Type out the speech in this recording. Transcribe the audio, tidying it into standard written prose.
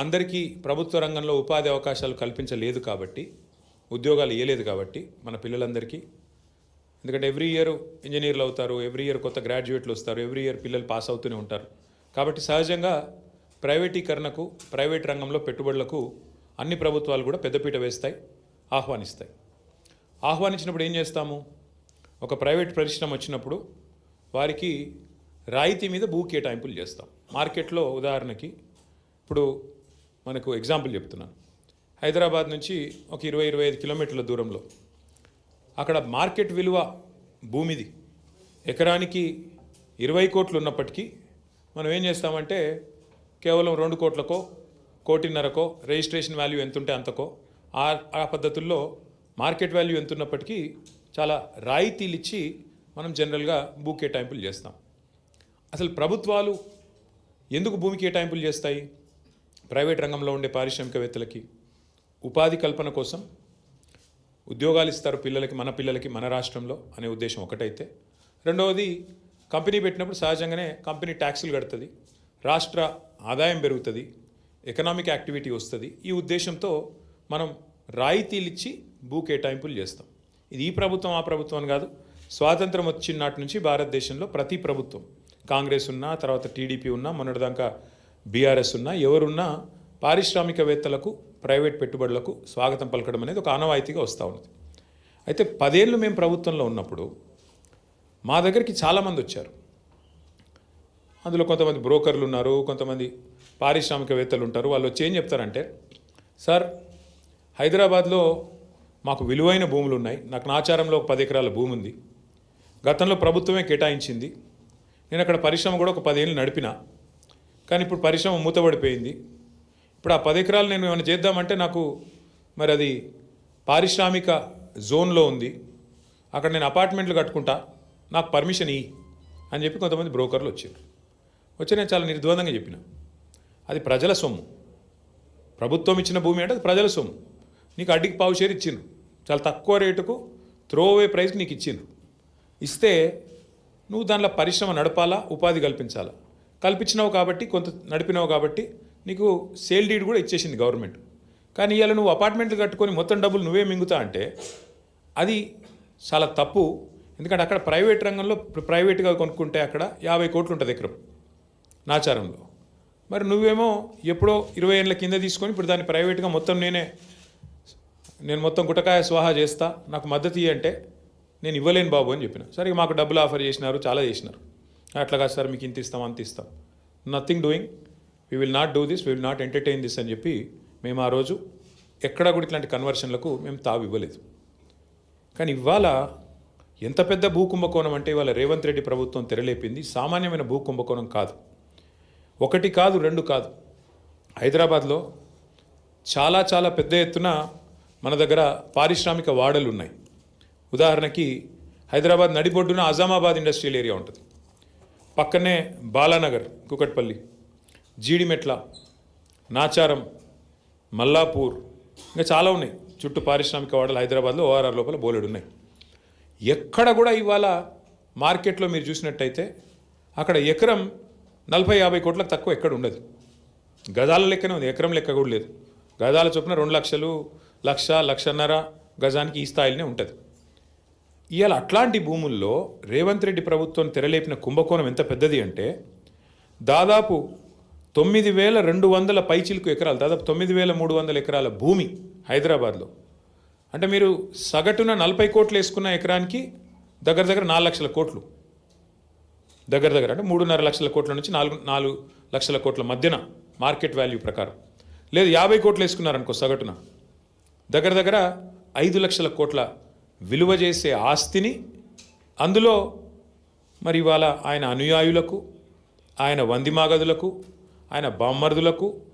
అందరికీ ప్రభుత్వ రంగంలో ఉపాధి అవకాశాలు కల్పించలేదు కాబట్టి, ఉద్యోగాలు ఇవ్వలేదు కాబట్టి మన పిల్లలందరికీ, ఎందుకంటే ఎవ్రీ ఇయర్ ఇంజనీర్లు అవుతారు, ఎవ్రీ ఇయర్ కొత్త గ్రాడ్యుయేట్లు వస్తారు, ఎవ్రీ ఇయర్ పిల్లలు పాస్ అవుతూనే ఉంటారు. కాబట్టి సహజంగా ప్రైవేటీకరణకు, ప్రైవేట్ రంగంలో పెట్టుబడులకు అన్ని ప్రభుత్వాలు కూడా పెద్దపీట వేస్తాయి, ఆహ్వానిస్తాయి. ఆహ్వానించినప్పుడు ఏం చేస్తాము? ఒక ప్రైవేట్ పరిశ్రమ వచ్చినప్పుడు వారికి రాయితీ మీద భూ కేటాయింపులు చేస్తాం. మార్కెట్లో ఉదాహరణకి ఇప్పుడు మనకు ఎగ్జాంపుల్ చెప్తున్నాను. హైదరాబాద్ నుంచి ఒక 20-25 కిలోమీటర్ల దూరంలో అక్కడ మార్కెట్ విలువ భూమిది ఎకరానికి 20 కోట్లు ఉన్నప్పటికీ మనం ఏం చేస్తామంటే కేవలం 2 కోట్లకో, 1.5 కోటికో రిజిస్ట్రేషన్ వాల్యూ ఎంత ఉంటే అంతకో ఆ పద్ధతుల్లో మార్కెట్ వాల్యూ ఎంత ఉన్నప్పటికీ చాలా రాయితీలు ఇచ్చి మనం జనరల్గా భూ కేటాయింపులు చేస్తాం. అసలు ప్రభుత్వాలు ఎందుకు భూమి కేటాయింపులు చేస్తాయి? ప్రైవేట్ రంగంలో ఉండే పారిశ్రామికవేత్తలకి ఉపాధి కల్పన కోసం, ఉద్యోగాలు ఇస్తారు పిల్లలకి, మన పిల్లలకి మన రాష్ట్రంలో అనే ఉద్దేశం ఒకటైతే, రెండవది కంపెనీ పెట్టినప్పుడు సహజంగానే కంపెనీ ట్యాక్సులు కడుతుంది, రాష్ట్ర ఆదాయం పెరుగుతుంది, ఎకనామిక్ యాక్టివిటీ వస్తుంది. ఈ ఉద్దేశంతో మనం రాయితీలు ఇచ్చి భూ కేటాయింపులు చేస్తాం. ఇది ఈ ప్రభుత్వం ఆ ప్రభుత్వం అని కాదు, స్వాతంత్రం వచ్చిన నాటి నుంచి భారతదేశంలో ప్రతి ప్రభుత్వం, కాంగ్రెస్ ఉన్నా, తర్వాత టీడీపీ ఉన్నా, మొన్నటిదాకా బీఆర్ఎస్ ఉన్నా, ఎవరున్నా పారిశ్రామికవేత్తలకు, ప్రైవేట్ పెట్టుబడులకు స్వాగతం పలకడం అనేది ఒక ఆనవాయితీగా వస్తూ ఉన్నది. అయితే 10 ఏళ్ళు మేము ప్రభుత్వంలో ఉన్నప్పుడు మా దగ్గరికి చాలామంది వచ్చారు. అందులో కొంతమంది బ్రోకర్లు ఉన్నారు, కొంతమంది పారిశ్రామికవేత్తలు ఉంటారు. వాళ్ళు వచ్చి ఏం చెప్తారంటే, సార్ హైదరాబాద్లో మాకు విలువైన భూములు ఉన్నాయి, నాకు నాచారంలో ఒక 10 ఎకరాల భూమి ఉంది, గతంలో ప్రభుత్వమే కేటాయించింది, నేను అక్కడ పరిశ్రమ కూడా ఒక 10 ఏళ్ళు నడిపినా, కానీ ఇప్పుడు పరిశ్రమ మూతపడిపోయింది, ఇప్పుడు ఆ 10 ఎకరాలు నేను ఏమైనా చేద్దామంటే నాకు మరి అది పారిశ్రామిక జోన్లో ఉంది, అక్కడ నేను అపార్ట్మెంట్లు కట్టుకుంటా, నాకు పర్మిషన్ ఇయ్యి అని చెప్పి కొంతమంది బ్రోకర్లు వచ్చారు. వచ్చి నేను చాలా నిర్ద్వందంగా చెప్పిన, అది ప్రజల సొమ్ము, ప్రభుత్వం ఇచ్చిన భూమి అంటే అది ప్రజల సొమ్ము, నీకు అడ్డికి పావు షేర్ ఇచ్చిండ్రు, చాలా తక్కువ రేటుకు త్రోవే ప్రైస్కి నీకు ఇచ్చిండ్రు, ఇస్తే నువ్వు దానిలో పరిశ్రమ నడపాలా, ఉపాధి కల్పించాలా, కల్పించినావు కాబట్టి, కొంత నడిపినావు కాబట్టి నీకు సేల్ డీడ్ కూడా ఇచ్చేసింది గవర్నమెంట్. కానీ ఇవాళ నువ్వు అపార్ట్మెంట్లు కట్టుకొని మొత్తం డబ్బులు నువ్వే మింగుతా అంటే అది చాలా తప్పు. ఎందుకంటే అక్కడ ప్రైవేట్ రంగంలో ప్రైవేట్గా కొనుక్కుంటే అక్కడ 50 కోట్లు ఉంటుంది ఎకరం నాచారంలో. మరి నువ్వేమో ఎప్పుడో 20 ఏళ్ళ కింద తీసుకొని ఇప్పుడు దాన్ని ప్రైవేట్గా మొత్తం నేను మొత్తం గుటకాయ స్వాహా చేస్తా, నాకు మద్దతు ఇవ్వంటే నేను ఇవ్వలేను బాబు అని చెప్పిన. సరే మాకు డబ్బులు ఆఫర్ చేసినారు, చాలా చేసినారు, అట్లా కాదు సార్ మీకు ఇంత ఇస్తాం అంత ఇస్తాం, nothing doing, we will not do this, we will not entertain this అని చెప్పి మేము ఆ రోజు ఎక్కడా కూడా ఇట్లాంటి కన్వర్షన్లకు మేము తావు ఇవ్వలేదు. కానీ ఇవాళ ఎంత పెద్ద భూ కుంభకోణం అంటే ఇవాళ రేవంత్ రెడ్డి ప్రభుత్వం తెరలేపింది సామాన్యమైన భూ కుంభకోణం కాదు. 1 కాదు 2 కాదు, హైదరాబాద్లో చాలా చాలా పెద్ద ఎత్తున మన దగ్గర పారిశ్రామిక వాడలు ఉన్నాయి. ఉదాహరణకి హైదరాబాద్ నడిబొడ్డున అజామాబాద్ ఇండస్ట్రియల్ ఏరియా ఉంటుంది, పక్కనే బాలానగర్, కుకట్పల్లి, జీడిమెట్ల, నాచారం, మల్లాపూర్, ఇంకా చాలా ఉన్నాయి చుట్టూ పారిశ్రామిక వాడలు హైదరాబాద్లో ఓఆర్ఆర్ లోపల బోలెడు ఉన్నాయి. ఎక్కడ కూడా ఇవాళ మార్కెట్లో మీరు చూసినట్టయితే అక్కడ ఎకరం 40-50 కోట్లకు తక్కువ ఎక్కడ ఉండదు. గజాల లెక్కనే ఉంది, ఎకరం లెక్క కూడా లేదు. గజాల చొప్పున 2 లక్షలు, 1-1.5 గజానికి ఈ స్థాయిలోనే ఉంటుంది. ఇవాళ అట్లాంటి భూముల్లో రేవంత్ రెడ్డి ప్రభుత్వం తెరలేపిన కుంభకోణం ఎంత పెద్దది అంటే దాదాపు 9,200 పైచిలుకు ఎకరాలు, దాదాపు 9,300 ఎకరాల భూమి హైదరాబాద్లో. అంటే మీరు సగటున 40 కోట్లు వేసుకున్న ఎకరానికి దగ్గర 4 లక్షల కోట్లు, దగ్గర అంటే 3.5 లక్షల కోట్ల నుంచి 4 లక్షల కోట్ల మధ్యన మార్కెట్ వాల్యూ ప్రకారం. లేదు 50 కోట్లు వేసుకున్నారనుకో సగటున, దగ్గర 5 లక్షల కోట్ల విలువ చేసే ఆస్తిని, అందులో మరి ఇవాళ ఆయన అనుయాయులకు, ఆయన వందిమాగదులకు, ఆయన బామ్మర్దులకు,